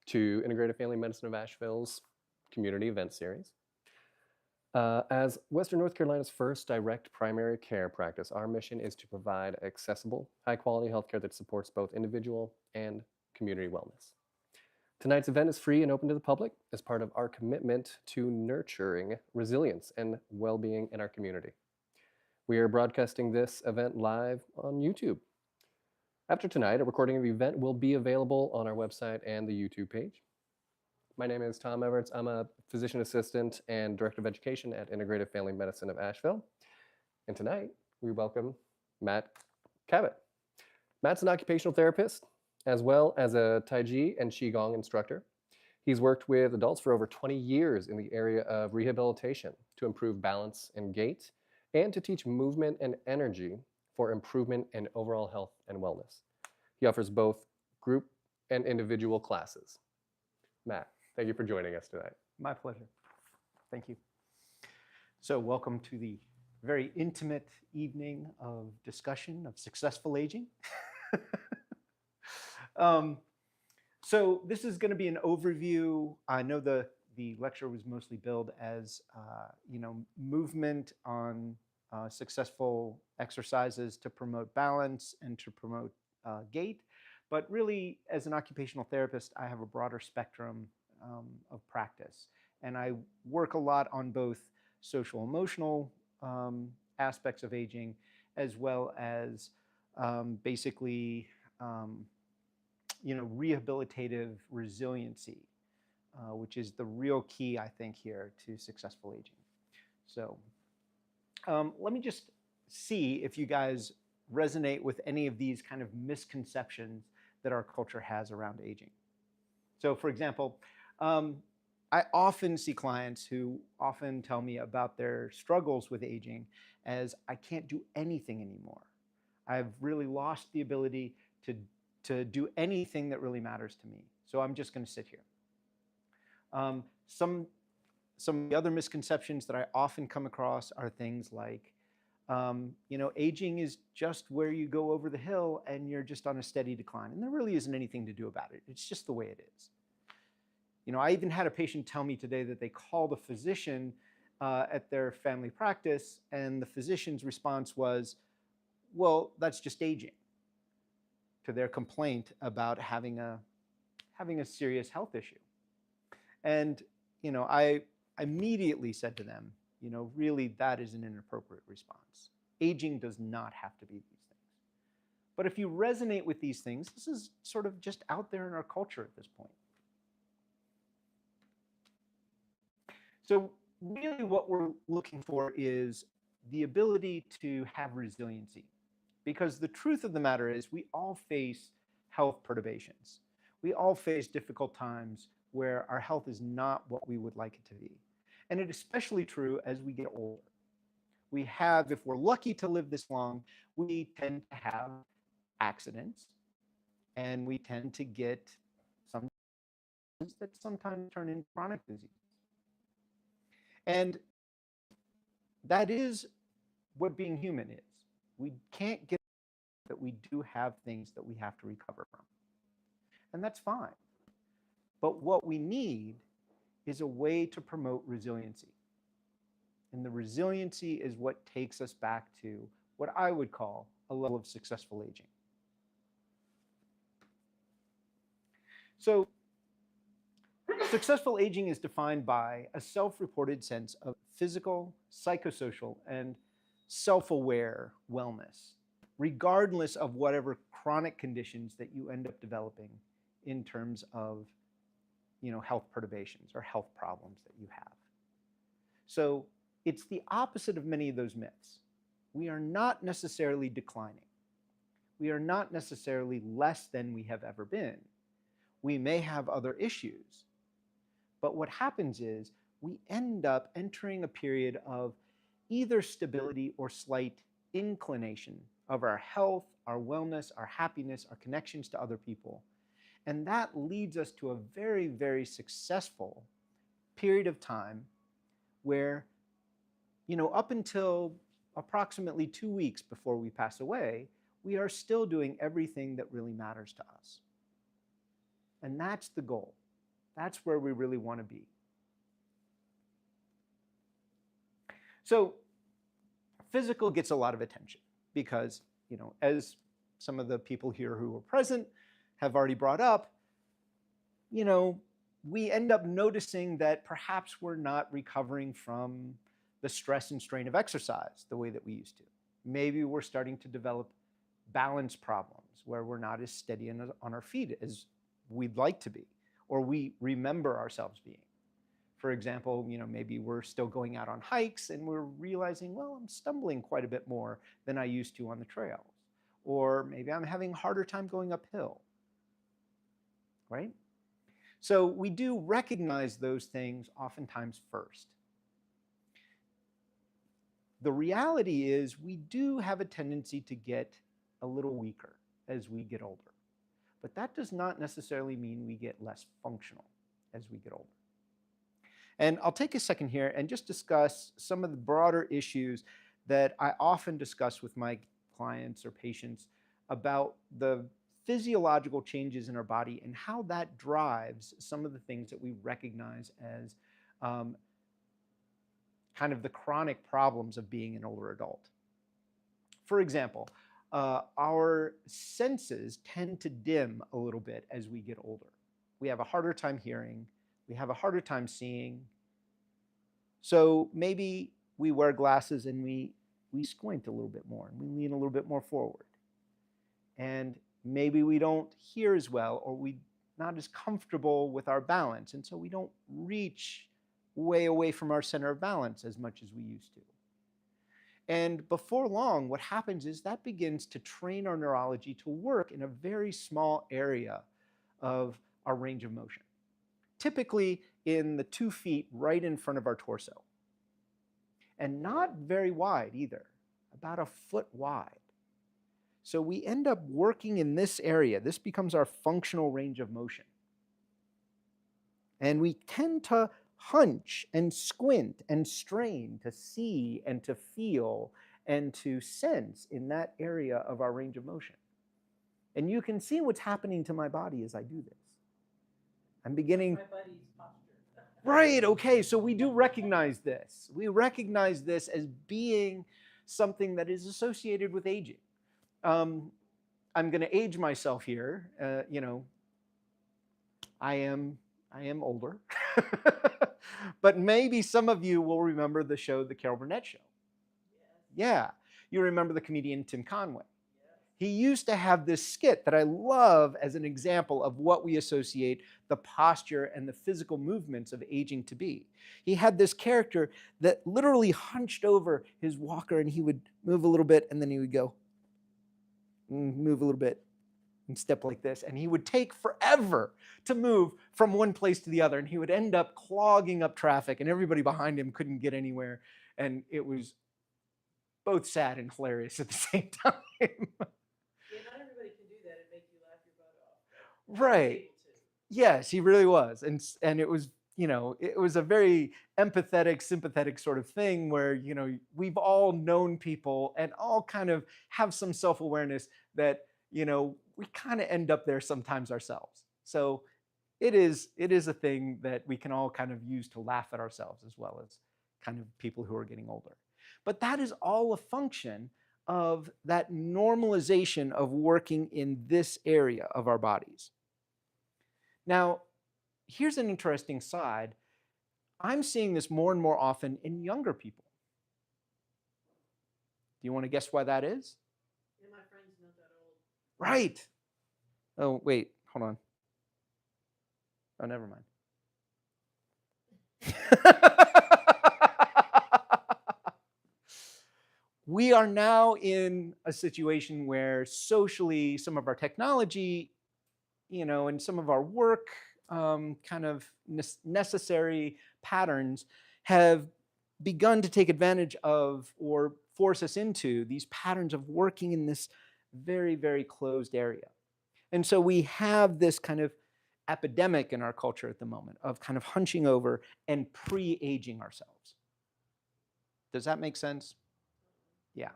to Integrative Family Medicine of Asheville's community event series. As Western North Carolina's first direct primary care practice, our mission is to provide accessible, high-quality healthcare that supports both individual and community wellness. Tonight's event is free and open to the public as part of our commitment to nurturing resilience and well-being in our community. We are broadcasting this event live on YouTube. After tonight, a recording of the event will be available on our website and the YouTube page. My name is Tom Everett. I'm a physician assistant and director of education at Integrative Family Medicine of Asheville. And tonight, we welcome Matt Kabat. Matt's an occupational therapist, as well as a Tai Chi and Qigong instructor. He's worked with adults for over 20 years in the area of rehabilitation to improve balance and gait, and to teach movement and energy for improvement in overall health and wellness. He offers both group and individual classes. Matt, thank you for joining us tonight. My pleasure. Thank you. So welcome to the very intimate evening of discussion of successful aging. So this is going to be an overview. I know the lecture was mostly billed as movement on successful exercises to promote balance and to promote gait. But really, as an occupational therapist, I have a broader spectrum of practice. And I work a lot on both social emotional aspects of aging, as well as basically rehabilitative resiliency, which is the real key, I think, here to successful aging. So let me just see if you guys resonate with any of these kind of misconceptions that our culture has around aging. So for example, I often see clients who often tell me about their struggles with aging as, I can't do anything anymore. I've really lost the ability to do anything that really matters to me. So I'm just going to sit here. Some of the other misconceptions that I often come across are things like, aging is just where you go over the hill and you're just on a steady decline. And there really isn't anything to do about it. It's just the way it is. I even had a patient tell me today that they called a physician at their family practice, and the physician's response was, well, that's just aging, to their complaint about having a serious health issue. And, I immediately said to them, really, that is an inappropriate response. Aging does not have to be these things. But if you resonate with these things, this is sort of just out there in our culture at this point. So really what we're looking for is the ability to have resiliency. Because the truth of the matter is we all face health perturbations. We all face difficult times where our health is not what we would like it to be. And it's especially true as we get older. We have, if we're lucky to live this long, we tend to have accidents, and we tend to get some that sometimes turn into chronic disease. And that is what being human is. We can't get that we do have things that we have to recover from. And that's fine. But what we need is a way to promote resiliency. And the resiliency is what takes us back to what I would call a level of successful aging. So successful aging is defined by a self-reported sense of physical, psychosocial, and self-aware wellness, regardless of whatever chronic conditions that you end up developing in terms of health perturbations or health problems that you have. So it's the opposite of many of those myths. We are not necessarily declining. We are not necessarily less than we have ever been. We may have other issues. But what happens is we end up entering a period of either stability or slight inclination of our health, our wellness, our happiness, our connections to other people. And that leads us to a very, very successful period of time where, up until approximately 2 weeks before we pass away, we are still doing everything that really matters to us. And that's the goal. That's where we really want to be. So physical gets a lot of attention because, as some of the people here who are present have already brought up, we end up noticing that perhaps we're not recovering from the stress and strain of exercise the way that we used to. Maybe we're starting to develop balance problems where we're not as steady on our feet as we'd like to be, or we remember ourselves being. For example, maybe we're still going out on hikes and we're realizing, well, I'm stumbling quite a bit more than I used to on the trails. Or maybe I'm having a harder time going uphill, right? So we do recognize those things oftentimes first. The reality is we do have a tendency to get a little weaker as we get older. But that does not necessarily mean we get less functional as we get older. And I'll take a second here and just discuss some of the broader issues that I often discuss with my clients or patients about the physiological changes in our body and how that drives some of the things that we recognize as kind of the chronic problems of being an older adult. For example, our senses tend to dim a little bit as we get older. We have a harder time hearing. We have a harder time seeing. So maybe we wear glasses and we squint a little bit more and we lean a little bit more forward. And maybe we don't hear as well, or we're not as comfortable with our balance. And so we don't reach way away from our center of balance as much as we used to. And before long, what happens is that begins to train our neurology to work in a very small area of our range of motion, typically in the 2 feet right in front of our torso. And not very wide either, about 1 foot wide. So we end up working in this area. This becomes our functional range of motion. And we tend to hunch and squint and strain to see and to feel and to sense in that area of our range of motion. And you can see what's happening to my body as I do this. I'm beginning. My buddy's posture. Right, okay, so we do recognize this. We recognize this as being something that is associated with aging. I'm going to age myself here. I am older. But maybe some of you will remember the show, The Carol Burnett Show. Yes. Yeah, you remember the comedian Tim Conway. Yes. He used to have this skit that I love as an example of what we associate the posture and the physical movements of aging to be. He had this character that literally hunched over his walker and he would move a little bit and then he would go, move a little bit and step like this. And he would take forever to move from one place to the other. And he would end up clogging up traffic and everybody behind him couldn't get anywhere. And it was both sad and hilarious at the same time. Yeah, not everybody can do that and make you laugh your butt off. But Right. he was able to. Yes, he really was. And it was, it was a very empathetic, sympathetic sort of thing where, we've all known people and all kind of have some self-awareness that, we kind of end up there sometimes ourselves. So it is a thing that we can all kind of use to laugh at ourselves as well as kind of people who are getting older. But that is all a function of that normalization of working in this area of our bodies. Now, here's an interesting side. I'm seeing this more and more often in younger people. Do you want to guess why that is? Yeah, my friend's not that old. Right. Oh, wait, hold on. Oh, never mind. We are now in a situation where socially some of our technology, and some of our work kind of necessary patterns have begun to take advantage of or force us into these patterns of working in this very, very closed area. And so we have this kind of epidemic in our culture at the moment of kind of hunching over and pre-aging ourselves. Does that make sense? Yeah.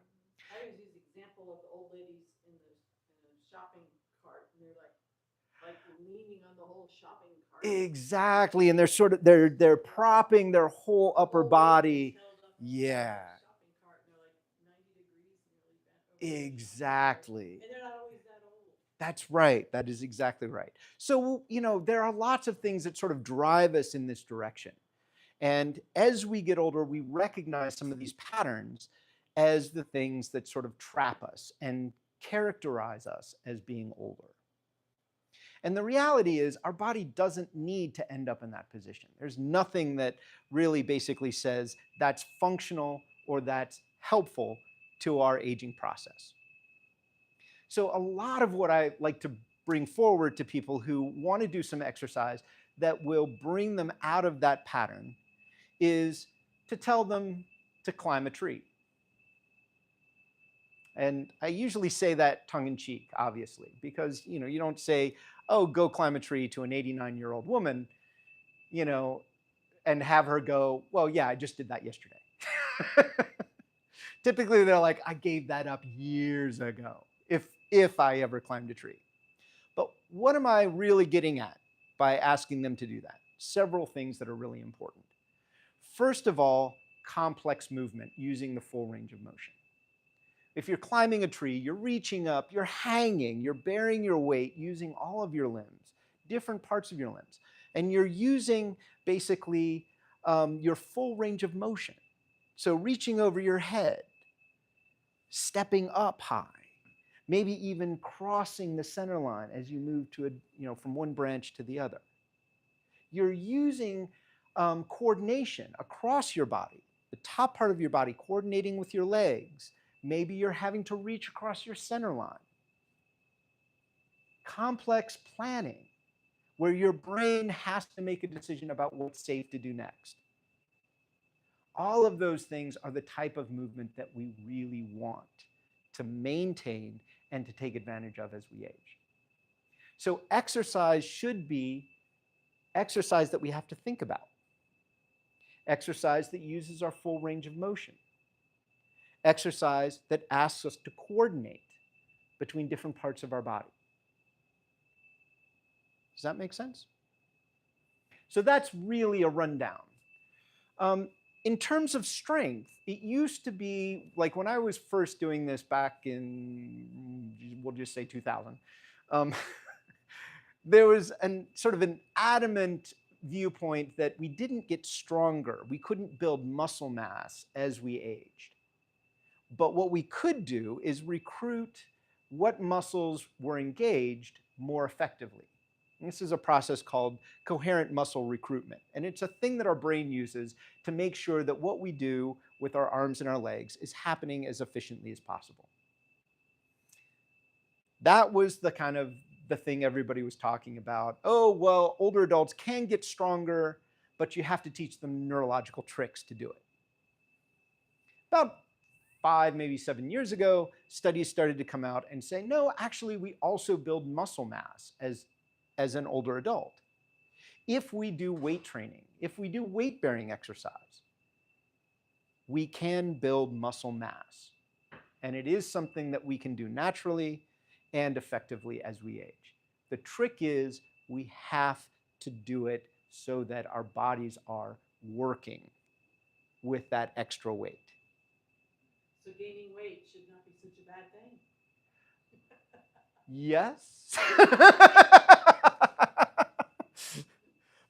I always use the example of the old ladies in the shopping cart, and they're like leaning on the whole shopping cart. Exactly, and they're sort of they're propping their whole upper body. Yeah, exactly. And they're not always that old. That's right. That is exactly right. So, there are lots of things that sort of drive us in this direction. And as we get older, we recognize some of these patterns as the things that sort of trap us and characterize us as being older. And the reality is, our body doesn't need to end up in that position. There's nothing that really basically says that's functional or that's helpful to our aging process. So a lot of what I like to bring forward to people who want to do some exercise that will bring them out of that pattern is to tell them to climb a tree. And I usually say that tongue in cheek, obviously, because you don't say, "Oh, go climb a tree" to an 89-year-old woman, and have her go, "Well, yeah, I just did that yesterday." Typically, they're like, "I gave that up years ago, if I ever climbed a tree." But what am I really getting at by asking them to do that? Several things that are really important. First of all, complex movement using the full range of motion. If you're climbing a tree, you're reaching up, you're hanging, you're bearing your weight using all of your limbs, different parts of your limbs, and you're using basically your full range of motion. So reaching over your head, stepping up high, maybe even crossing the center line as you move from one branch to the other. You're using coordination across your body, the top part of your body coordinating with your legs. Maybe you're having to reach across your center line. Complex planning, where your brain has to make a decision about what's safe to do next. All of those things are the type of movement that we really want to maintain and to take advantage of as we age. So exercise should be exercise that we have to think about. Exercise that uses our full range of motion. Exercise that asks us to coordinate between different parts of our body. Does that make sense? So that's really a rundown. In terms of strength, it used to be, like when I was first doing this back in, we'll just say 2000, there was sort of an adamant viewpoint that we didn't get stronger. We couldn't build muscle mass as we aged. But what we could do is recruit what muscles were engaged more effectively. And this is a process called coherent muscle recruitment. And it's a thing that our brain uses to make sure that what we do with our arms and our legs is happening as efficiently as possible. That was the thing everybody was talking about. Oh, well, older adults can get stronger, but you have to teach them neurological tricks to do it. About 5, maybe 7 years ago, studies started to come out and say, no, actually, we also build muscle mass as an older adult. If we do weight training, if we do weight-bearing exercise, we can build muscle mass. And it is something that we can do naturally and effectively as we age. The trick is we have to do it so that our bodies are working with that extra weight. So gaining weight should not be such a bad thing. Yes.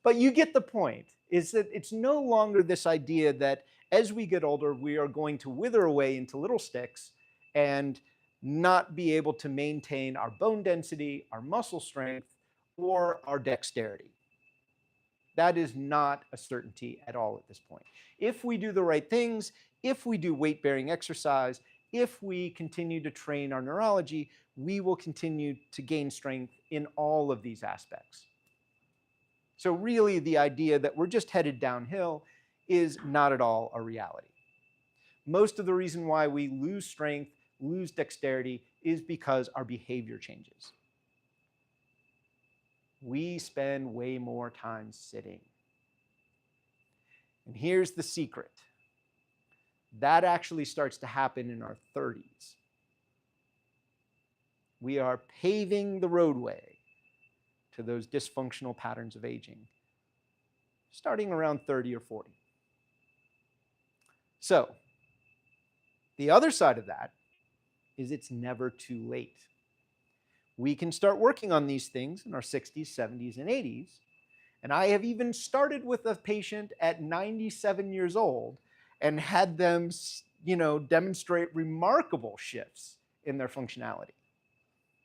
But you get the point, is that it's no longer this idea that as we get older, we are going to wither away into little sticks and not be able to maintain our bone density, our muscle strength, or our dexterity. That is not a certainty at all at this point. If we do the right things, if we do weight-bearing exercise, if we continue to train our neurology, we will continue to gain strength in all of these aspects. So really, the idea that we're just headed downhill is not at all a reality. Most of the reason why we lose strength, lose dexterity, is because our behavior changes. We spend way more time sitting. And here's the secret. That actually starts to happen in our 30s. We are paving the roadway to those dysfunctional patterns of aging, starting around 30 or 40. So, the other side of that is it's never too late. We can start working on these things in our 60s, 70s, and 80s. And I have even started with a patient at 97 years old and had them, demonstrate remarkable shifts in their functionality.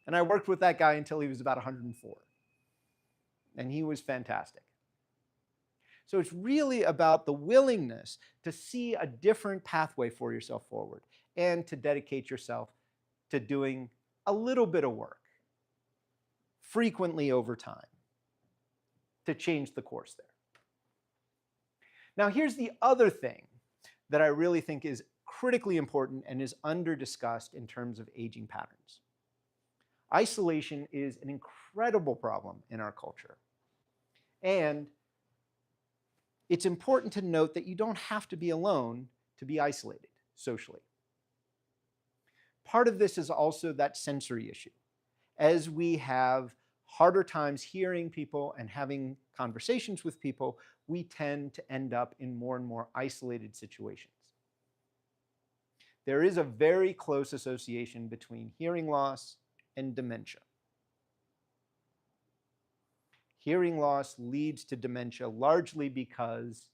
And I worked with that guy until he was about 104. And he was fantastic. So it's really about the willingness to see a different pathway for yourself forward and to dedicate yourself to doing a little bit of work frequently over time to change the course there. Now, here's the other thing that I really think is critically important and is under-discussed in terms of aging patterns. Isolation is an incredible problem in our culture. And it's important to note that you don't have to be alone to be isolated socially. Part of this is also that sensory issue. As we have harder times hearing people and having conversations with people, we tend to end up in more and more isolated situations. There is a very close association between hearing loss and dementia. Hearing loss leads to dementia largely because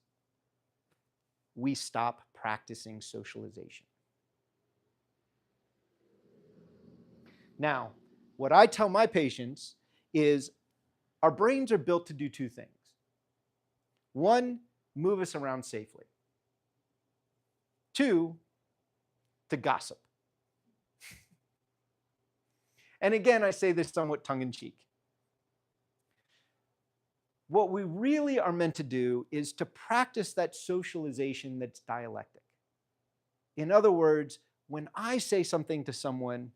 we stop practicing socialization. Now, what I tell my patients is our brains are built to do two things. One, move us around safely. Two, to gossip. And again, I say this somewhat tongue-in-cheek. What we really are meant to do is to practice that socialization that's dialectic. In other words, when I say something to someone,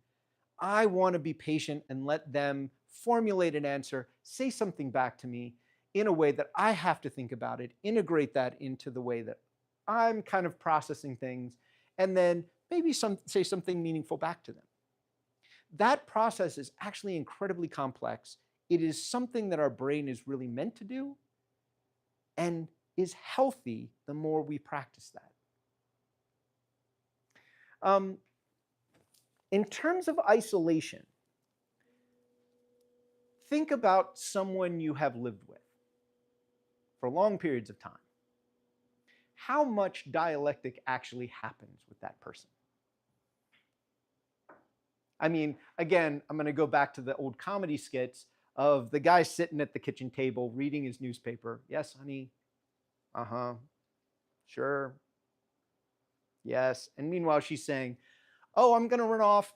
I want to be patient and let them formulate an answer, say something back to me in a way that I have to think about it, integrate that into the way that I'm kind of processing things, and then maybe say something meaningful back to them. That process is actually incredibly complex. It is something that our brain is really meant to do and is healthy the more we practice that. In terms of isolation, think about someone you have lived with for long periods of time. How much dialectic actually happens with that person? I mean, again, I'm going to go back to the old comedy skits of the guy sitting at the kitchen table reading his newspaper. Yes, honey. Uh-huh. Sure. Yes. And meanwhile, she's saying, oh, I'm going to run off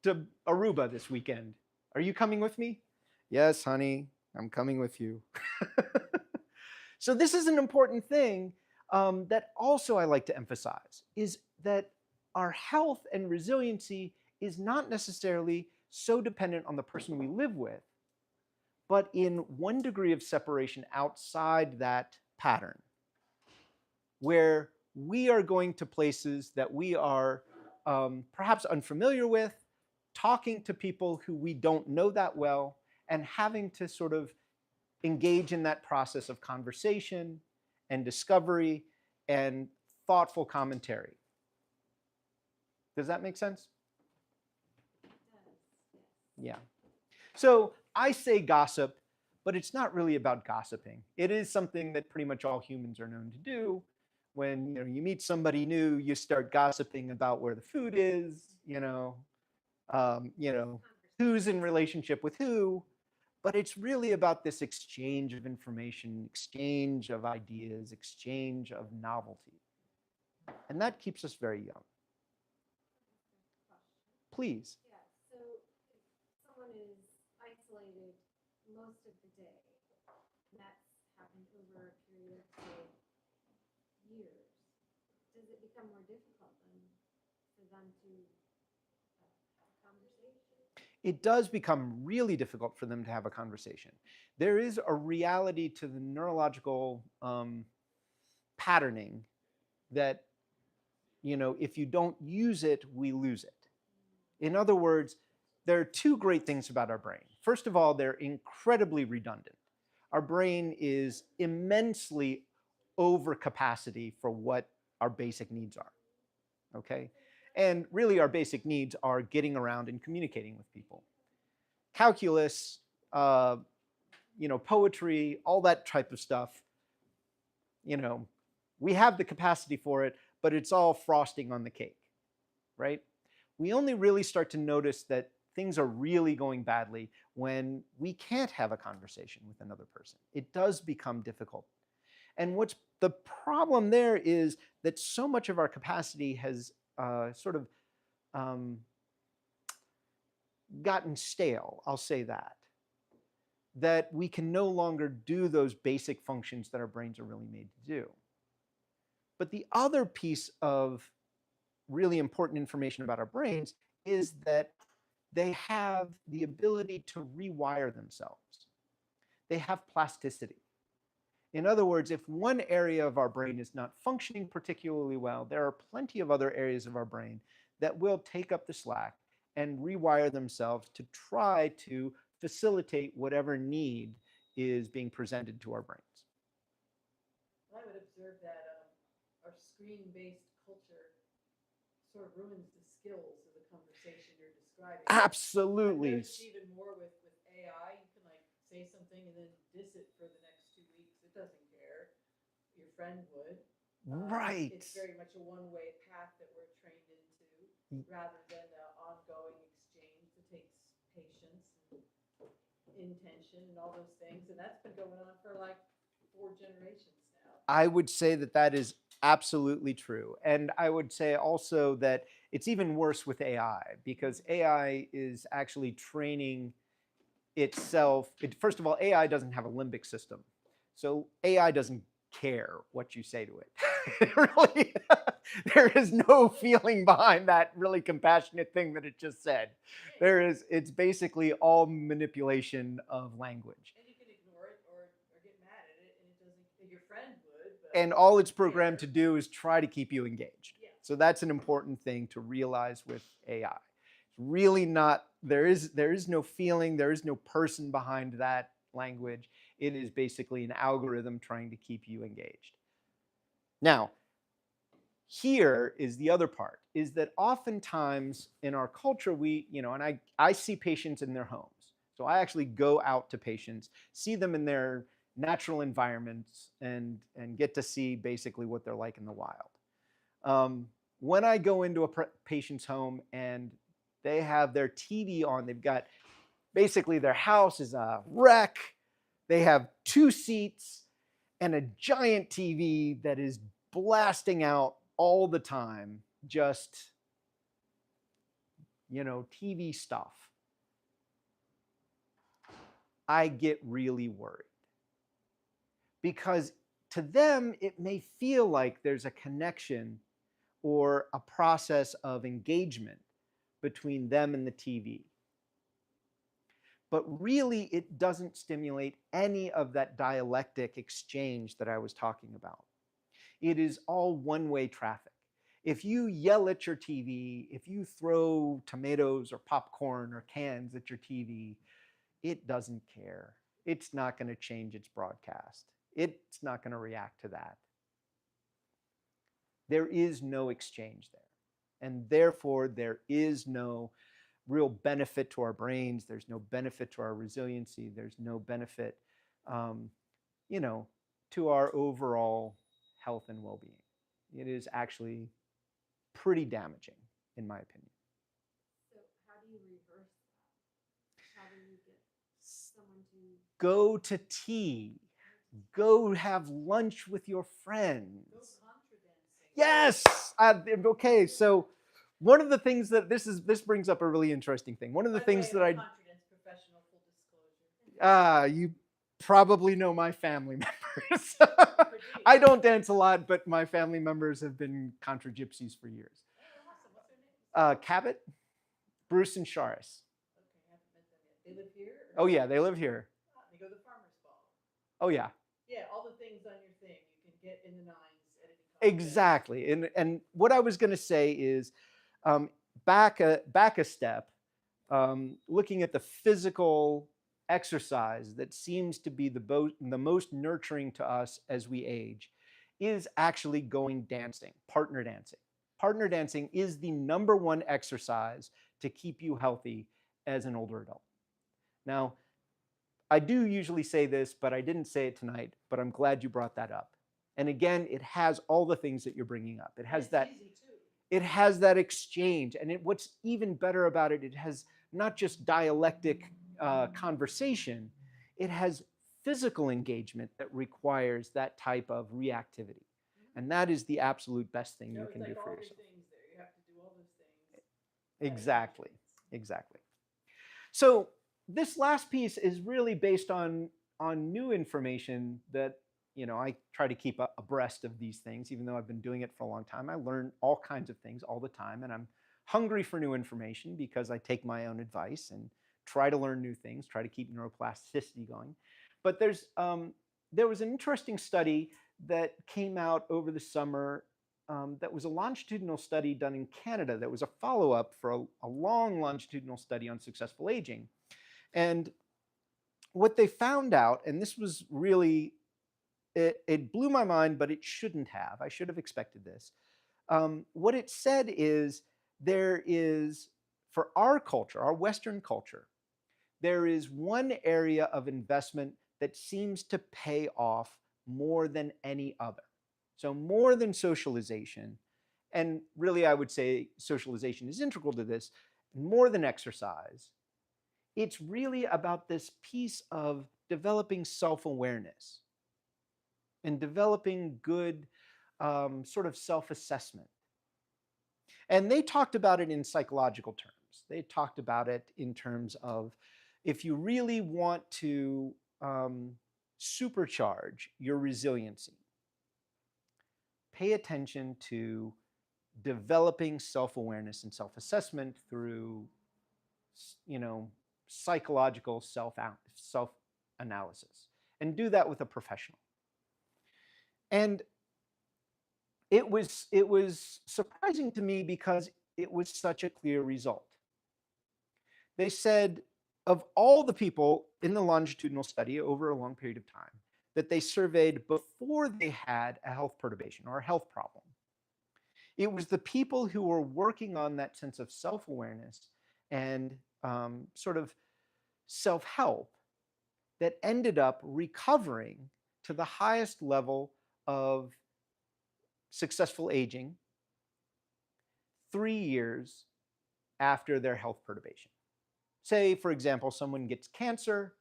to Aruba this weekend. Are you coming with me? Yes, honey, I'm coming with you. So this is an important thing that also I like to emphasize, is that our health and resiliency is not necessarily so dependent on the person we live with, but in one degree of separation outside that pattern, where we are going to places that we are perhaps unfamiliar with, talking to people who we don't know that well, and having to sort of engage in that process of conversation and discovery and thoughtful commentary. Does that make sense? Yeah. So I say gossip, but it's not really about gossiping. It is something that pretty much all humans are known to do. When you meet somebody new, you start gossiping about where the food is, who's in relationship with who. But it's really about this exchange of information, exchange of ideas, exchange of novelty. And that keeps us very young. Please. Yeah, so if someone is isolated most of the day, and that's happened over a period of, say, years, does it become more difficult then for them to have a conversation? It does become really difficult for them to have a conversation. There is a reality to the neurological patterning that, if you don't use it, we lose it. In other words, there are two great things about our brain. First of all, they're incredibly redundant. Our brain is immensely over capacity for what our basic needs are, okay? And really our basic needs are getting around and communicating with people. Calculus, poetry, all that type of stuff, we have the capacity for it, but it's all frosting on the cake, right? We only really start to notice that things are really going badly when we can't have a conversation with another person. It does become difficult. And what's the problem there is that so much of our capacity has gotten stale, I'll say that we can no longer do those basic functions that our brains are really made to do. But the other piece of really important information about our brains is that they have the ability to rewire themselves. They have plasticity. In other words, if one area of our brain is not functioning particularly well, there are plenty of other areas of our brain that will take up the slack and rewire themselves to try to facilitate whatever need is being presented to our brains. I would observe that our screen-based culture sort of ruins the skills of the conversation you're describing. Absolutely. I've noticed even more with AI. You can like say something and then diss it for the next 2 weeks. It doesn't care. Your friend would. Right. It's very much a one-way path that we're trained into, rather than the ongoing exchange that takes patience and intention and all those things. And that's been going on for like 4 generations now. I would say that is absolutely true. And I would say also that it's even worse with AI, because AI is actually training itself. First of all, AI doesn't have a limbic system. So AI doesn't care what you say to it. Really, there is no feeling behind that really compassionate thing that it just said. It's basically all manipulation of language. And you can ignore it or get mad at it, and it doesn't. Your friend would. But And all it's programmed to do is try to keep you engaged. Yeah. So that's an important thing to realize with AI. It's really not, there is no feeling, there is no person behind that language. It is basically an algorithm trying to keep you engaged. Now, here is the other part, is that oftentimes in our culture, and I see patients in their homes. So I actually go out to patients, see them in their natural environments, and get to see basically what they're like in the wild. When I go into a patient's home and they have their TV on, they've got basically their house is a wreck. They have 2 seats and a giant TV that is blasting out all the time, just, TV stuff. I get really worried, because to them, it may feel like there's a connection or a process of engagement between them and the TV. But really, it doesn't stimulate any of that dialectic exchange that I was talking about. It is all one-way traffic. If you yell at your TV, if you throw tomatoes or popcorn or cans at your TV, it doesn't care. It's not going to change its broadcast. It's not going to react to that. There is no exchange there. And therefore, there is no real benefit to our brains. There's no benefit to our resiliency. There's no benefit, to our overall health and well-being. It is actually pretty damaging, in my opinion. So how do you reverse that? How do you get someone to Go to tea. Go have lunch with your friends. Go contra dancing. Yes. Okay. So one of the things that this brings up a really interesting thing. One of the things that I Contra dance professional, full disclosure. you probably know my family members. I don't dance a lot, but my family members have been contra gypsies for years. Oh, awesome. What's their name? Kabat, Bruce, and Charis. Okay, I haven't met them yet. They live here? Oh yeah, they live here. They go to the farmer's ball. Oh yeah. Yeah, all the things on your thing you can get in the 9s at any time. Exactly. And what I was going to say is, back a step, looking at the physical exercise that seems to be the most nurturing to us as we age is actually going dancing, partner dancing. Partner dancing is the number one exercise to keep you healthy as an older adult. Now, I do usually say this, but I didn't say it tonight, but I'm glad you brought that up. And again, it has all the things that you're bringing up. It has It's that easy too. it has that exchange, and what's even better about it, it has not just dialectic conversation, it has physical engagement that requires that type of reactivity. And that is the absolute best thing you It's can like do for all your yourself. things there. You have to do all those things. Exactly, exactly. So this last piece is really based on new information that I try to keep abreast of these things, even though I've been doing it for a long time. I learn all kinds of things all the time, and I'm hungry for new information because I take my own advice and try to learn new things, try to keep neuroplasticity going. But there was an interesting study that came out over the summer that was a longitudinal study done in Canada that was a follow-up for a long longitudinal study on successful aging. And what they found out, and this was really, it blew my mind, but it shouldn't have. I should have expected this. What it said is there is, for our culture, our Western culture, there is one area of investment that seems to pay off more than any other. So more than socialization, and really I would say socialization is integral to this, more than exercise, it's really about this piece of developing self-awareness and developing good sort of self-assessment. And they talked about it in psychological terms. They talked about it in terms of if you really want to supercharge your resiliency, pay attention to developing self-awareness and self-assessment through, psychological self-analysis, and do that with a professional. And it was surprising to me because it was such a clear result. They said of all the people in the longitudinal study over a long period of time that they surveyed before they had a health perturbation or a health problem, it was the people who were working on that sense of self-awareness and sort of self-help that ended up recovering to the highest level of successful aging 3 years after their health perturbation. Say, for example, someone gets cancer,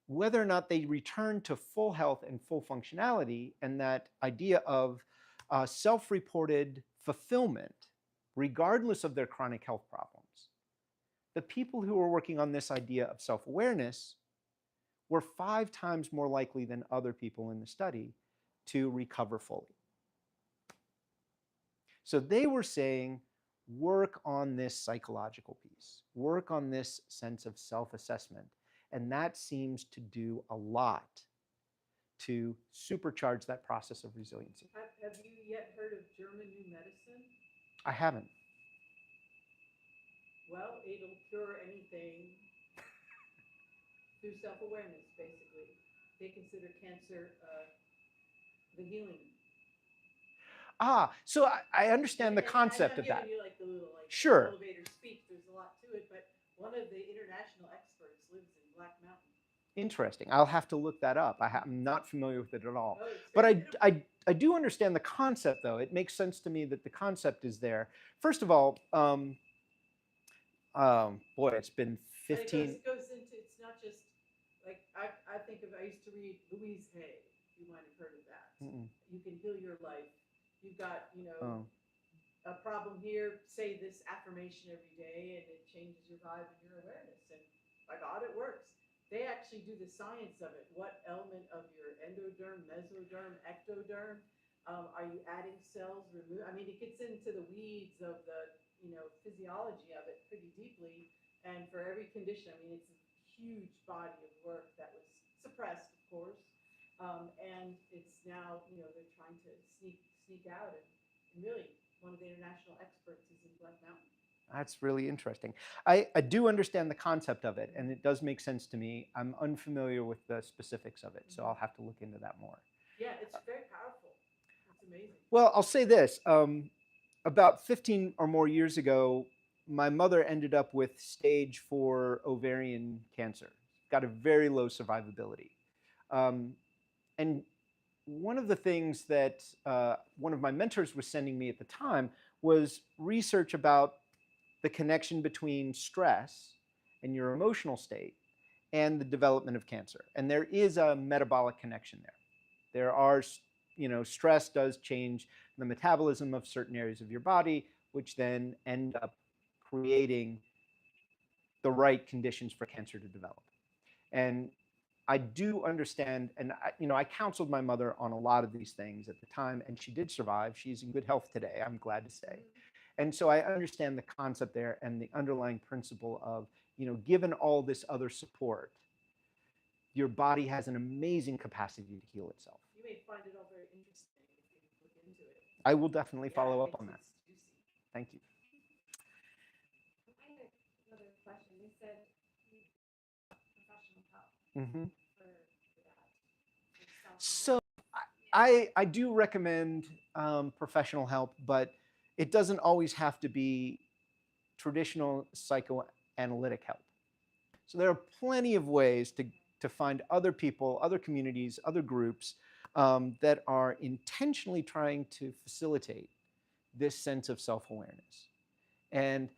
whether or not they return to full health and full functionality, and that idea of self-reported fulfillment, regardless of their chronic health problems. The people who were working on this idea of self-awareness were 5 times more likely than other people in the study to recover fully. So they were saying, work on this psychological piece, work on this sense of self-assessment, and that seems to do a lot to supercharge that process of resiliency. Have you yet heard of German New Medicine? I haven't. Well, it'll cure anything through self-awareness, basically. They consider cancer the healing. So I understand the concept of that. I'm giving you like the little Sure. elevator speech. There's a lot to it, but one of the international experts lives in Black Mountain. Interesting. I'll have to look that up. I'm not familiar with it at all. Oh, it's But very I do understand the concept, though. It makes sense to me that the concept is there. First of all, boy, it's been But 15. it goes into, it's not just like I think of. I used to read Louise Hay. You might have heard of that. You can heal your life. You've got a problem here. Say this affirmation every day, and it changes your vibe and your awareness. And by God, it works. They actually do the science of it. What element of your endoderm, mesoderm, ectoderm are you adding cells? I mean, it gets into the weeds of the physiology of it pretty deeply. And for every condition, I mean, it's a huge body of work that was suppressed, of course. And it's now, they're trying to sneak out. And really, one of the international experts is in Black Mountain. That's really interesting. I do understand the concept of it, and it does make sense to me. I'm unfamiliar with the specifics of it, so I'll have to look into that more. Yeah, it's very powerful. It's amazing. Well, I'll say this. About 15 or more years ago, my mother ended up with stage 4 ovarian cancer. Got a very low survivability. And one of the things that one of my mentors was sending me at the time was research about the connection between stress and your emotional state and the development of cancer. And there is a metabolic connection there. There are, stress does change the metabolism of certain areas of your body, which then end up creating the right conditions for cancer to develop. And I do understand, and I counseled my mother on a lot of these things at the time, and she did survive. She's in good health today, I'm glad to say. And so I understand the concept there and the underlying principle of, given all this other support, your body has an amazing capacity to heal itself. You may find it all very interesting if you look into it. I will definitely Yeah, follow it up on makes that. it juicy. Thank you. I had another question. You said you professional help Mm-hmm. for that. So I do recommend professional help, but it doesn't always have to be traditional psychoanalytic help. So there are plenty of ways to find other people, other communities, other groups that are intentionally trying to facilitate this sense of self-awareness. And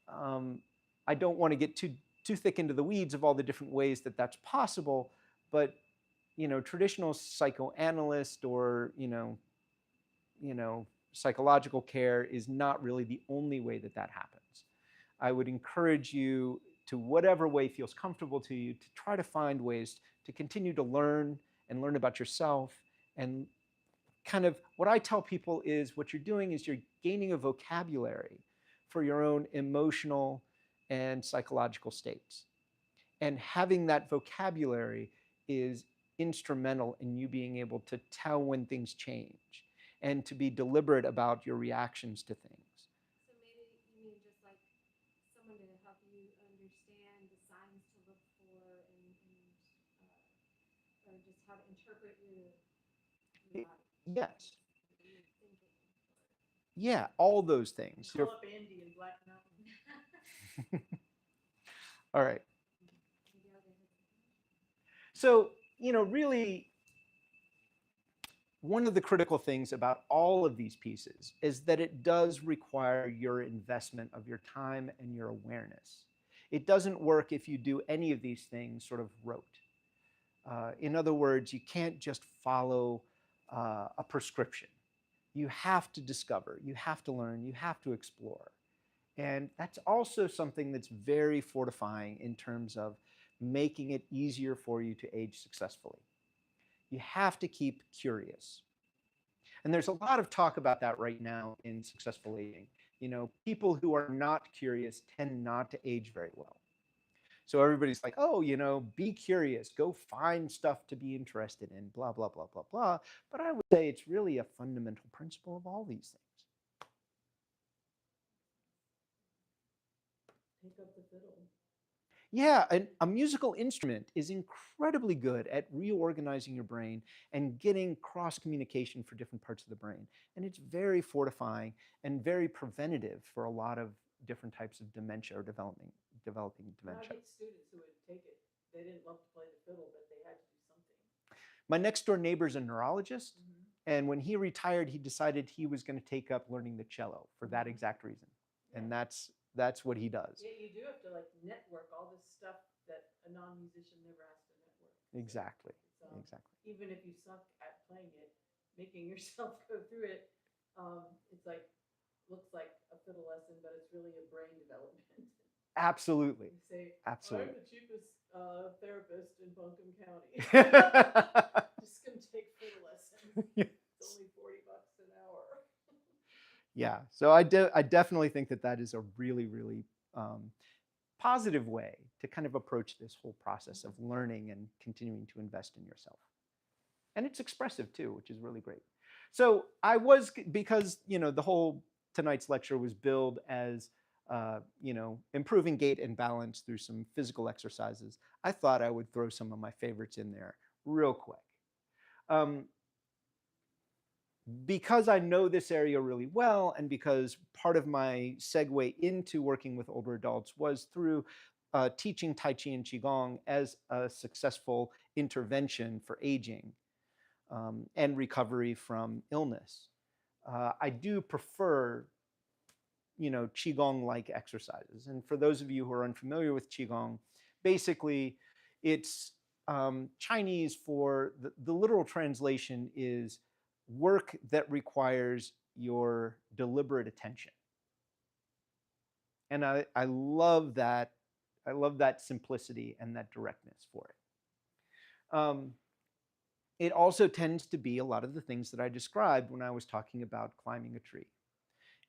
I don't want to get too thick into the weeds of all the different ways that that's possible, but traditional psychoanalyst or psychological care is not really the only way that that happens. I would encourage you to whatever way feels comfortable to you to try to find ways to continue to learn and learn about yourself. And kind of what I tell people is what you're doing is you're gaining a vocabulary for your own emotional and psychological states. And having that vocabulary is instrumental in you being able to tell when things change and to be deliberate about your reactions to things. So maybe you mean just like someone to help you understand the signs to look for or just how to interpret your body. Yes. Your thinking. Yeah, all those things. Call up Andy in Black Mountain. All right. Maybe I'll get his- So, really, one of the critical things about all of these pieces is that it does require your investment of your time and your awareness. It doesn't work if you do any of these things sort of rote. In other words, you can't just follow a prescription. You have to discover, you have to learn, you have to explore. And that's also something that's very fortifying in terms of making it easier for you to age successfully. You have to keep curious. And there's a lot of talk about that right now in successful aging. People who are not curious tend not to age very well. So everybody's like, oh, be curious, go find stuff to be interested in, blah, blah, blah, blah, blah. But I would say it's really a fundamental principle of all these things. Pick up the fiddle. Yeah, a musical instrument is incredibly good at reorganizing your brain and getting cross communication for different parts of the brain. And it's very fortifying and very preventative for a lot of different types of dementia or developing I dementia. get students who would take it. They didn't love to play the fiddle, but they had to do something. My next door neighbor's a neurologist, Mm-hmm. and when he retired, he decided he was going to take up learning the cello for that exact reason. And that's what he does. Yeah, you do have to network all this stuff that a non-musician never has to network. Exactly. So, Exactly. even if you suck at playing it, making yourself go through it, it's looks like a fiddle lesson, but it's really a brain development. Absolutely. You say, Absolutely. I'm the cheapest therapist in Buncombe County. Just gonna take fiddle lessons. It's only $40 an hour. Yeah. So I definitely think that is a really, really positive way to kind of approach this whole process of learning and continuing to invest in yourself. And it's expressive too, which is really great. So because the whole tonight's lecture was billed as improving gait and balance through some physical exercises, I thought I would throw some of my favorites in there real quick. Because I know this area really well, and because part of my segue into working with older adults was through teaching Tai Chi and Qigong as a successful intervention for aging and recovery from illness. I do prefer, Qigong-like exercises. And for those of you who are unfamiliar with Qigong, basically it's Chinese for the literal translation is work that requires your deliberate attention. And I love that. I love that simplicity and that directness for it. It also tends to be a lot of the things that I described when I was talking about climbing a tree.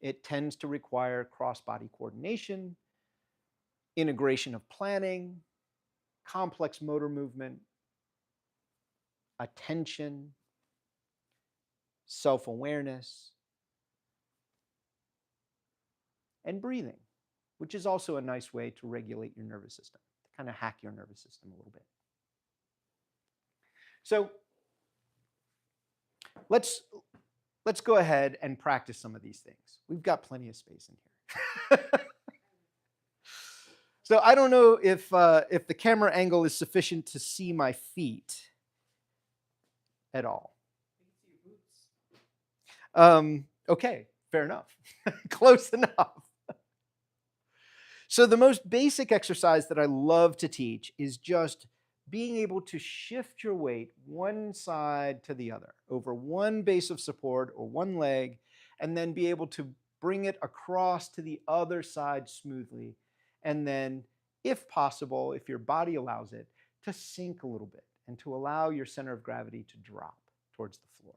It tends to require cross-body coordination, integration of planning, complex motor movement, attention, self-awareness, and breathing, which is also a nice way to regulate your nervous system, to kind of hack your nervous system a little bit. So let's go ahead and practice some of these things. We've got plenty of space in here. So I don't know if the camera angle is sufficient to see my feet at all. Okay, fair enough. Close enough. So the most basic exercise that I love to teach is just being able to shift your weight one side to the other over one base of support or one leg, and then be able to bring it across to the other side smoothly. And then, if possible, if your body allows it, to sink a little bit and to allow your center of gravity to drop towards the floor.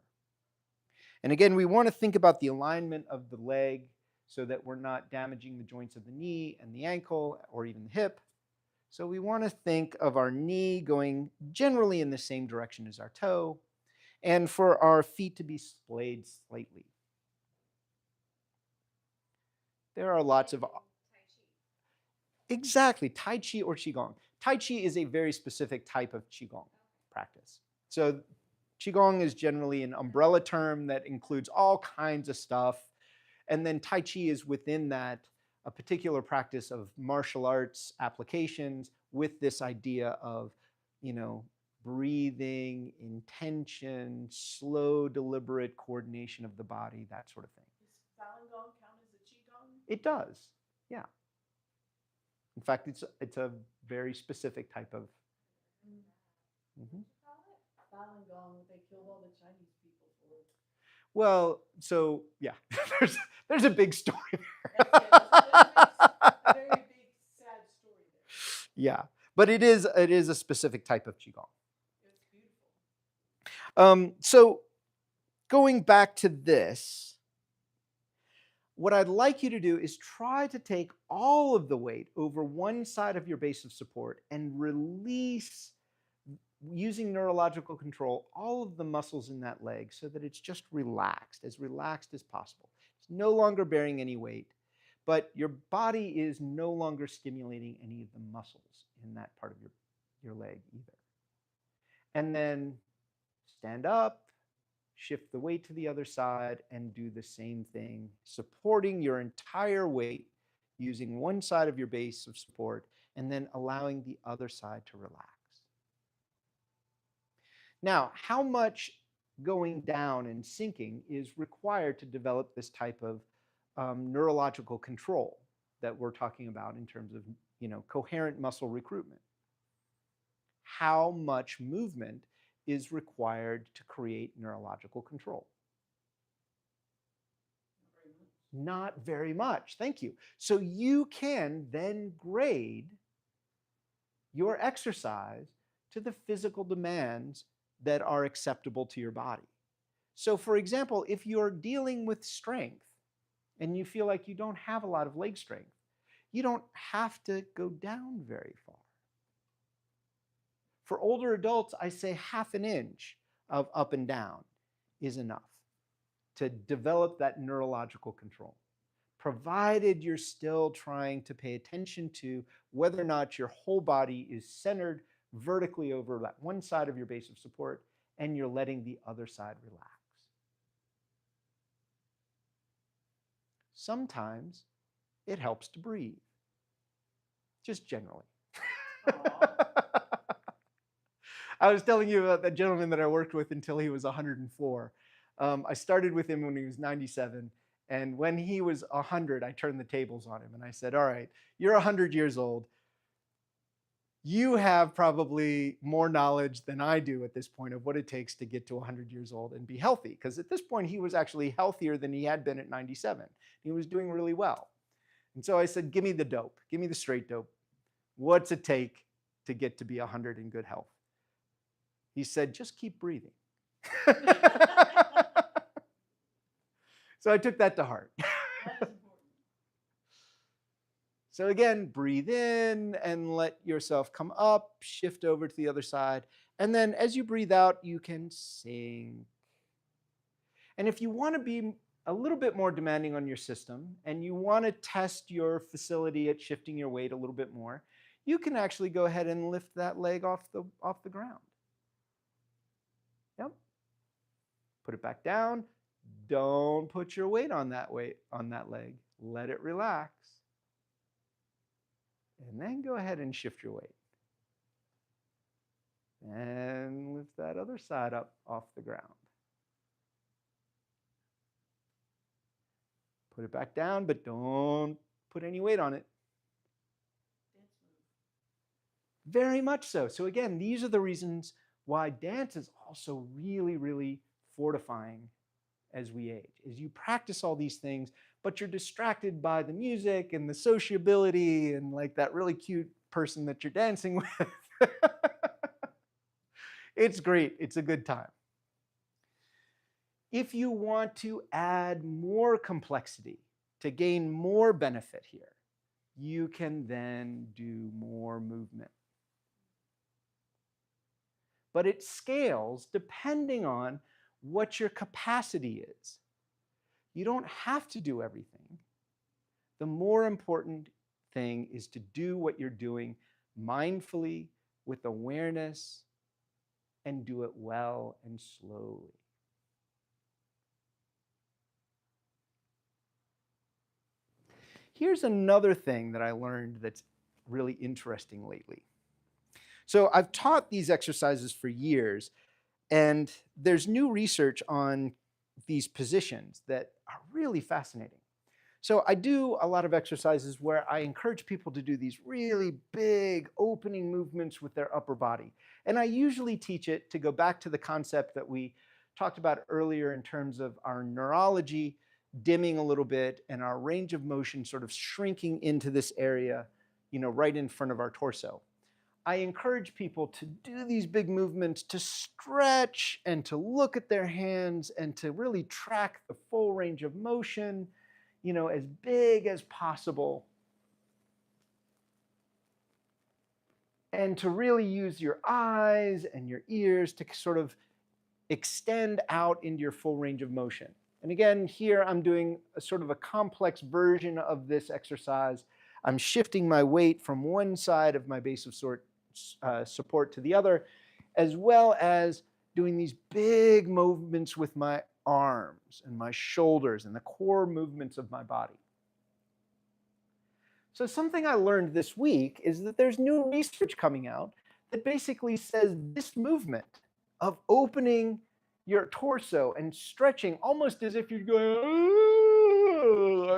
And again, we want to think about the alignment of the leg so that we're not damaging the joints of the knee and the ankle or even the hip. So we want to think of our knee going generally in the same direction as our toe, and for our feet to be splayed slightly. There are lots of... Exactly, Tai Chi or Qigong. Tai Chi is a very specific type of Qigong practice. So Qigong is generally an umbrella term that includes all kinds of stuff. And then Tai Chi is within that a particular practice of martial arts applications with this idea of, breathing, intention, slow, deliberate coordination of the body, that sort of thing. Does Falun Gong count as a Qigong? It does, yeah. In fact, it's a very specific type of... Falun Gong, they killed all the Chinese people for it. Well, so yeah, there's a big story there. A very big, sad story there. Yeah, but it is a specific type of Qigong. It's beautiful. So going back to this, what I'd like you to do is try to take all of the weight over one side of your base of support and release, using neurological control, all of the muscles in that leg so that it's just relaxed as possible. It's no longer bearing any weight, but your body is no longer stimulating any of the muscles in that part of your leg either. And then stand up, shift the weight to the other side, and do the same thing, supporting your entire weight using one side of your base of support and then allowing the other side to relax. Now, how much going down and sinking is required to develop this type of neurological control that we're talking about in terms of coherent muscle recruitment? How much movement is required to create neurological control? Not very much. Thank you. So you can then grade your exercise to the physical demands that are acceptable to your body. So for example, if you're dealing with strength and you feel like you don't have a lot of leg strength, you don't have to go down very far. For older adults, I say half an inch of up and down is enough to develop that neurological control. provided you're still trying to pay attention to whether or not your whole body is centered vertically over that one side of your base of support and you're letting the other side relax. Sometimes it helps to breathe, just generally. I was telling you about that gentleman that I worked with until he was 104. I started with him when he was 97. And when he was 100, I turned the tables on him. And I said, all right, you're 100 years old. You have probably more knowledge than I do at this point of what it takes to get to 100 years old and be healthy. Because at this point, he was actually healthier than he had been at 97. He was doing really well. And so I said, give me the dope. Give me the straight dope. What's it take to get to be 100 in good health? He said, just keep breathing. So I took that to heart. So again, breathe in and let yourself come up, shift over to the other side. And then as you breathe out, you can sink. And if you want to be a little bit more demanding on your system and you want to test your facility at shifting your weight a little bit more, you can actually go ahead and lift that leg off the ground. Yep. Put it back down. Don't put your weight on that leg. Let it relax. And then go ahead and shift your weight. And lift that other side up off the ground. Put it back down, but don't put any weight on it. Very much so. So again, these are the reasons why dance is also really, really fortifying as we age. Is you practice all these things, but you're distracted by the music and the sociability and like that really cute person that you're dancing with. It's great. It's a good time. If you want to add more complexity to gain more benefit here, you can then do more movement. But it scales depending on what your capacity is. You don't have to do everything. The more important thing is to do what you're doing mindfully, with awareness, and do it well and slowly. Here's another thing that I learned that's really interesting lately. So I've taught these exercises for years, and there's new research on these positions that are really fascinating. So I do a lot of exercises where I encourage people to do these really big opening movements with their upper body. And I usually teach it to go back to the concept that we talked about earlier in terms of our neurology dimming a little bit and our range of motion sort of shrinking into this area, right in front of our torso. I encourage people to do these big movements, to stretch and to look at their hands and to really track the full range of motion, as big as possible. And to really use your eyes and your ears to sort of extend out into your full range of motion. And again, here I'm doing a sort of a complex version of this exercise. I'm shifting my weight from one side of my base of support to the other, as well as doing these big movements with my arms and my shoulders and the core movements of my body. So something I learned this week is that there's new research coming out that basically says this movement of opening your torso and stretching almost as if you're going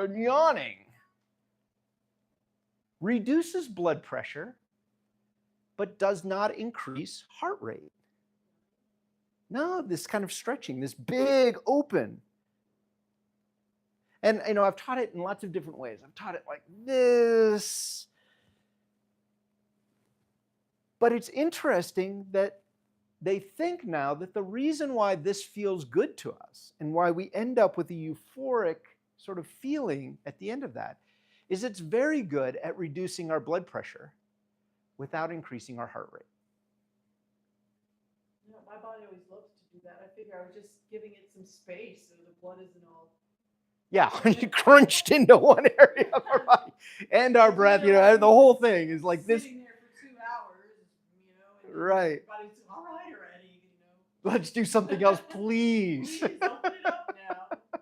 and yawning reduces blood pressure but does not increase heart rate. No, this kind of stretching, this big open. And I've taught it in lots of different ways. I've taught it like this. But it's interesting that they think now that the reason why this feels good to us and why we end up with a euphoric sort of feeling at the end of that is it's very good at reducing our blood pressure without increasing our heart rate. My body always loves to do that. I figure I was just giving it some space so the blood isn't all Yeah, crunched into one area of our body. And our breath, and the whole thing is like this. Sitting there for 2 hours, and Right. everybody's all right already, Let's do something else, please. Please open it up now.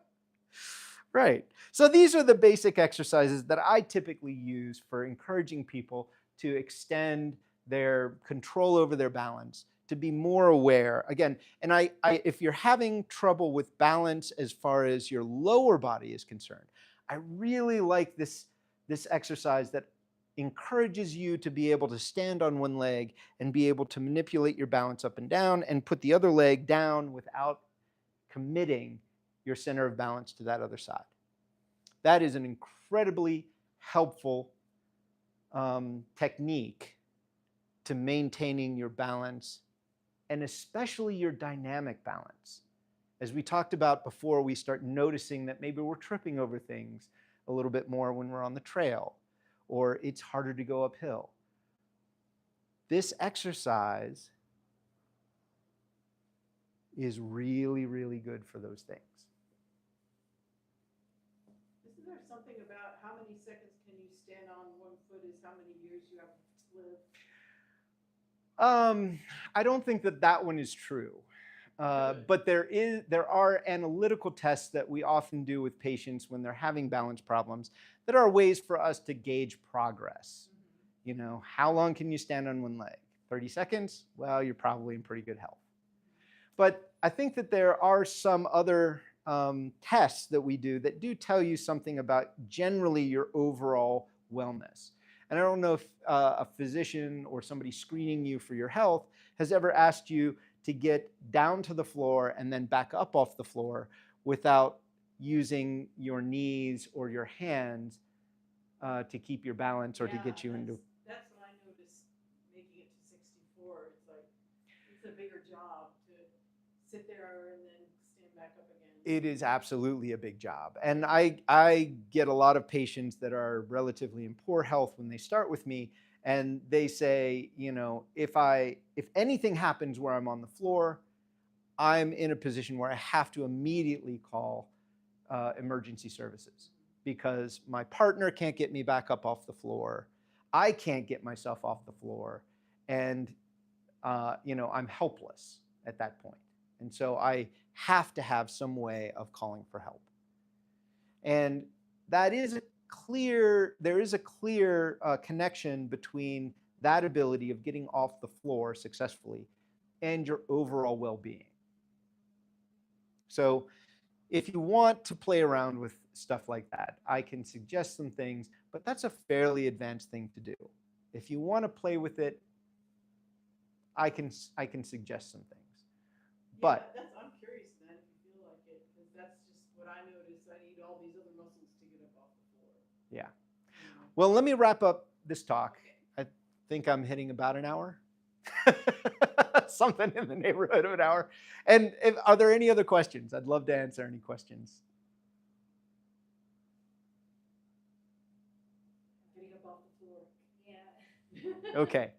Right. So these are the basic exercises that I typically use for encouraging people to extend their control over their balance, to be more aware. Again, and if you're having trouble with balance as far as your lower body is concerned, I really like this exercise that encourages you to be able to stand on one leg and be able to manipulate your balance up and down and put the other leg down without committing your center of balance to that other side. That is an incredibly helpful technique to maintaining your balance, and especially your dynamic balance. As we talked about before, we start noticing that maybe we're tripping over things a little bit more when we're on the trail, or it's harder to go uphill. This exercise is really, really good for those things. Isn't there something about how many seconds can you stand on one foot is how many years you have to live? I don't think that one is true. But there are analytical tests that we often do with patients when they're having balance problems that are ways for us to gauge progress. How long can you stand on one leg? 30 seconds? Well, you're probably in pretty good health. But I think that there are some other tests that we do that do tell you something about generally your overall wellness. And I don't know if a physician or somebody screening you for your health has ever asked you to get down to the floor and then back up off the floor without using your knees or your hands to keep your balance or to get you into. That's what I noticed making it to 64. It's like, it's a bigger job to sit there and then stand back up again. It is absolutely a big job. And I get a lot of patients that are relatively in poor health when they start with me, and they say, if anything happens where I'm on the floor, I'm in a position where I have to immediately call emergency services because my partner can't get me back up off the floor. I can't get myself off the floor. And, I'm helpless at that point. And so I have to have some way of calling for help. And there is a clear connection between that ability of getting off the floor successfully and your overall well-being. So if you want to play around with stuff like that, I can suggest some things, but that's a fairly advanced thing to do. If you want to play with it, I can suggest some things. But I'm curious then if you feel like it, because that's just what I noticed. I need all these other muscles to get up off the floor. Yeah. Well, let me wrap up this talk. Okay. I think I'm hitting about an hour. Something in the neighborhood of an hour. And are there any other questions? I'd love to answer any questions. Getting up off the floor. Yeah. Okay.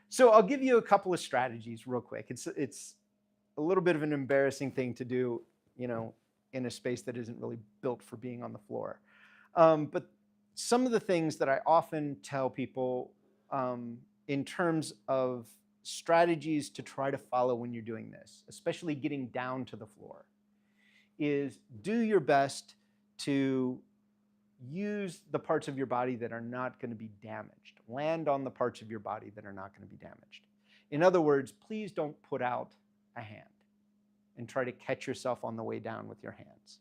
So I'll give you a couple of strategies real quick. It's a little bit of an embarrassing thing to do, in a space that isn't really built for being on the floor. But some of the things that I often tell people in terms of strategies to try to follow when you're doing this, especially getting down to the floor, is do your best to use the parts of your body that are not going to be damaged. Land on the parts of your body that are not going to be damaged. In other words, please don't put out a hand and try to catch yourself on the way down with your hands.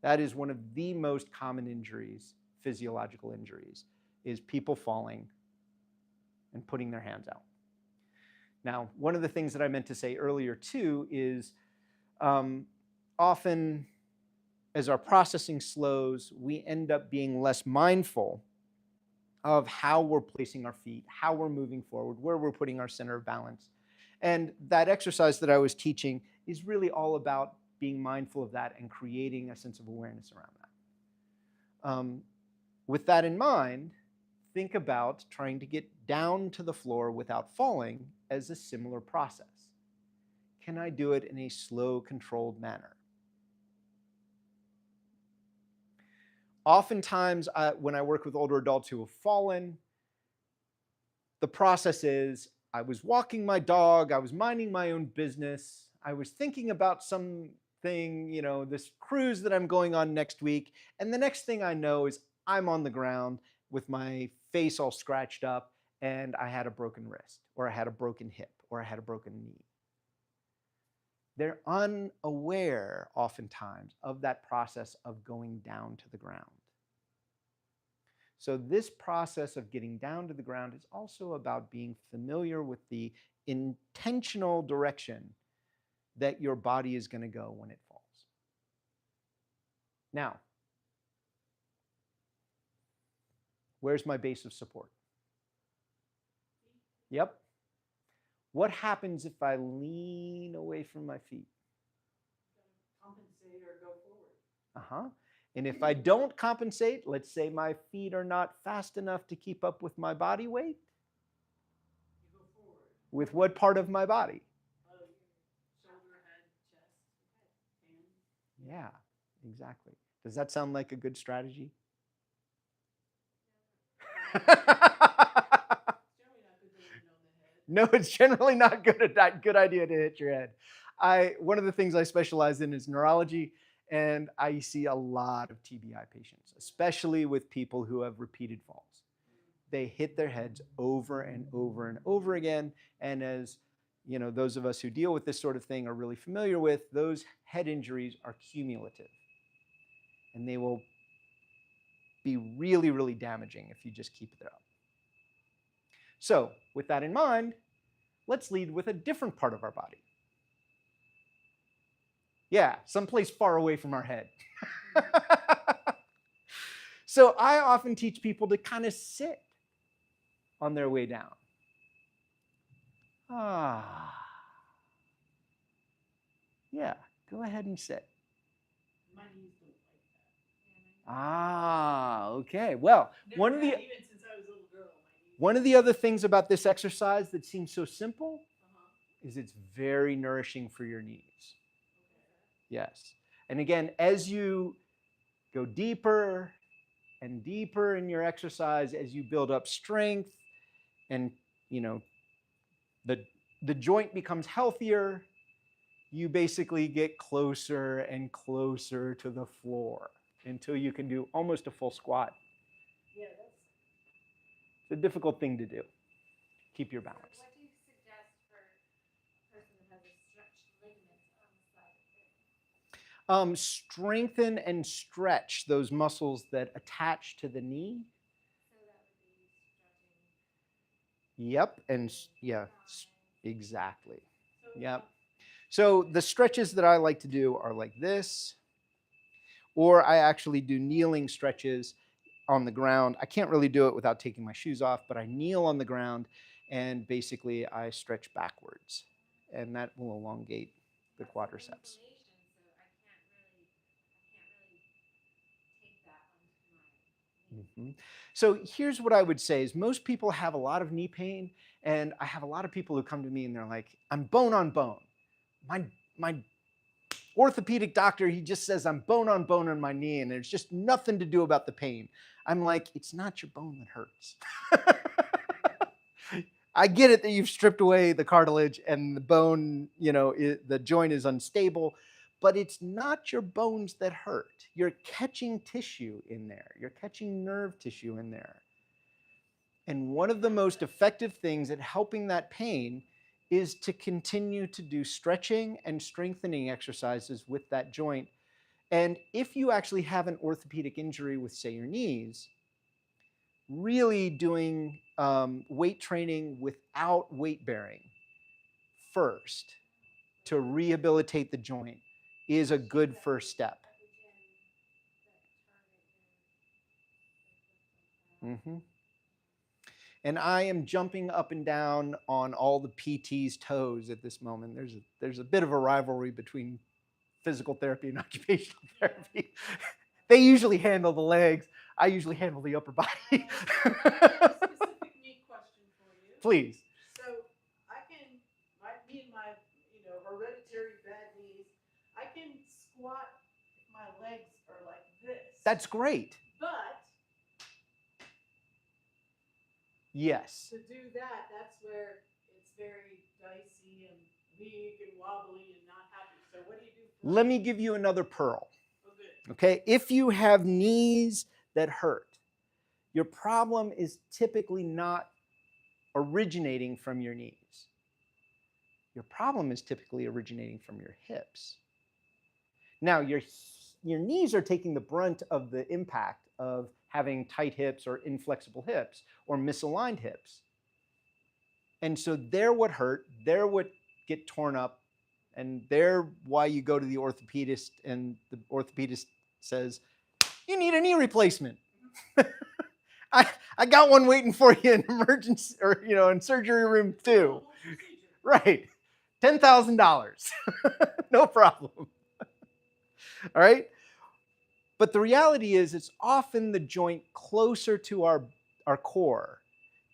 That is one of the most common injuries, physiological injuries, is people falling and putting their hands out. Now, one of the things that I meant to say earlier too is often as our processing slows, we end up being less mindful of how we're placing our feet, how we're moving forward, where we're putting our center of balance. And that exercise that I was teaching is really all about being mindful of that and creating a sense of awareness around that. With that in mind, think about trying to get down to the floor without falling as a similar process. Can I do it in a slow, controlled manner? Oftentimes, when I work with older adults who have fallen, the process is I was walking my dog, I was minding my own business, I was thinking about something, this cruise that I'm going on next week, and the next thing I know is I'm on the ground with my face all scratched up, and I had a broken wrist, or I had a broken hip, or I had a broken knee. They're unaware oftentimes of that process of going down to the ground. So this process of getting down to the ground is also about being familiar with the intentional direction that your body is going to go when it falls. Now, where's my base of support? Yep. What happens if I lean away from my feet? Compensate or go forward. And if I don't compensate, let's say my feet are not fast enough to keep up with my body weight. You go forward. With what part of my body? Shoulder, head, chest, hand. Yeah, exactly. Does that sound like a good strategy? No, it's generally not good idea to hit your head. One of the things I specialize in is neurology, and I see a lot of TBI patients, especially with people who have repeated falls. They hit their heads over and over and over again, and as those of us who deal with this sort of thing are really familiar with, those head injuries are cumulative, and they will be really, really damaging if you just keep it up. So, with that in mind, let's lead with a different part of our body. Yeah, someplace far away from our head. So I often teach people to kind of sit on their way down. Yeah, go ahead and sit. My knees don't like that. Okay. Well, Even since I was a little girl, my knees. One of the other things about this exercise that seems so simple is it's very nourishing for your knees. Yes. And again, as you go deeper and deeper in your exercise, as you build up strength and the joint becomes healthier, you basically get closer and closer to the floor until you can do almost a full squat. Yeah, it's a difficult thing to do. Keep your balance. So what do you suggest for a person that has a stretched ligament on the side of the hip? Strengthen and stretch those muscles that attach to the knee. So that would be stretching. Yep, and yeah, exactly. Yep. So the stretches that I like to do are like this, or I actually do kneeling stretches on the ground. I can't really do it without taking my shoes off, but I kneel on the ground and basically I stretch backwards, and that will elongate the quadriceps. So here's what I would say is most people have a lot of knee pain, and I have a lot of people who come to me and they're like, I'm bone on bone. My orthopedic doctor, he just says I'm bone on my knee and there's just nothing to do about the pain. I'm like, it's not your bone that hurts. I get it that you've stripped away the cartilage and the bone, the joint is unstable, but it's not your bones that hurt. You're catching tissue in there. You're catching nerve tissue in there. And one of the most effective things at helping that pain is to continue to do stretching and strengthening exercises with that joint. And if you actually have an orthopedic injury with, say, your knees, really doing weight training without weight bearing first to rehabilitate the joint is a good first step. And I am jumping up and down on all the PT's toes at this moment. There's a bit of a rivalry between physical therapy and occupational therapy. They usually handle the legs. I usually handle the upper body. Specific knee question for you. Please. So me and my hereditary bad knees, I can squat if my legs are like this. That's great. Yes. To do that, that's where it's very dicey and weak and wobbly and not happy. So what do you do? Let me give you another pearl. Oh, good. Okay, if you have knees that hurt, your problem is typically not originating from your knees. Your problem is typically originating from your hips. Now, your knees are taking the brunt of the impact of having tight hips or inflexible hips or misaligned hips. And so they're what hurt, they're what get torn up, and they're why you go to the orthopedist and the orthopedist says, you need a knee replacement. I got one waiting for you in emergency or in surgery room 2. Right. $10,000. No problem. All right. But the reality is it's often the joint closer to our core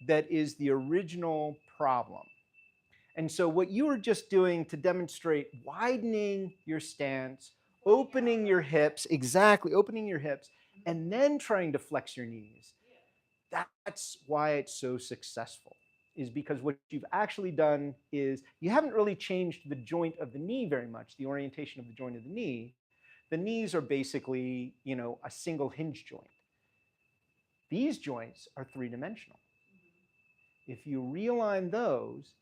that is the original problem. And so what you were just doing to demonstrate widening your stance, opening your hips, exactly, opening your hips, and then trying to flex your knees, that's why it's so successful, is because what you've actually done is you haven't really changed the joint of the knee very much, the orientation of the joint of the knee. The knees are basically, a single hinge joint. These joints are three-dimensional. If you realign those,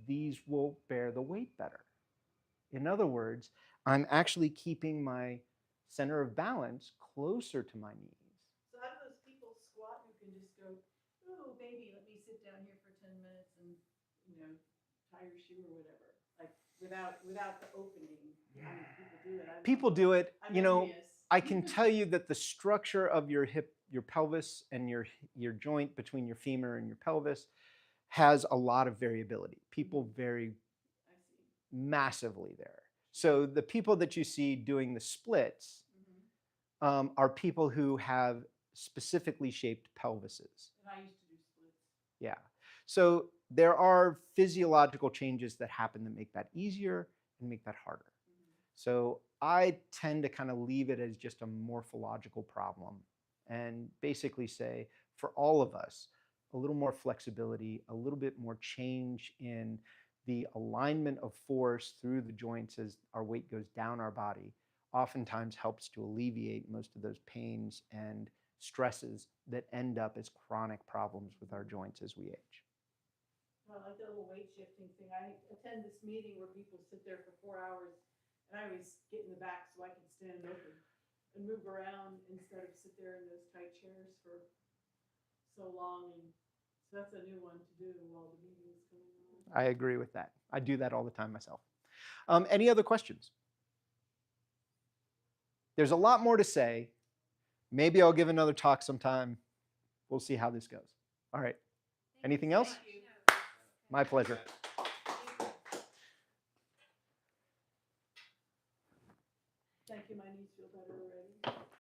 these will bear the weight better. In other words, I'm actually keeping my center of balance closer to my knees. So how do those people squat who can just go, oh, baby, let me sit down here for 10 minutes and, tie your shoe or whatever, like without the opening? I mean, people do it. People do it. I'm envious. I can tell you that the structure of your hip, your pelvis, and your joint between your femur and your pelvis has a lot of variability. People vary massively there. So the people that you see doing the splits are people who have specifically shaped pelvises. And I used to do splits. Yeah. So there are physiological changes that happen that make that easier and make that harder. So I tend to kind of leave it as just a morphological problem and basically say, for all of us, a little more flexibility, a little bit more change in the alignment of force through the joints as our weight goes down our body oftentimes helps to alleviate most of those pains and stresses that end up as chronic problems with our joints as we age. I like the little weight shifting thing. I attend this meeting where people sit there for 4 hours, and I always get in the back so I can stand open and move around instead of sit there in those tight chairs for so long. And so that's a new one to do while the meeting is going on. I agree with that. I do that all the time myself. Any other questions? There's a lot more to say. Maybe I'll give another talk sometime. We'll see how this goes. All right. Anything else? Thank you. My pleasure. Thank you. My knees feel better already.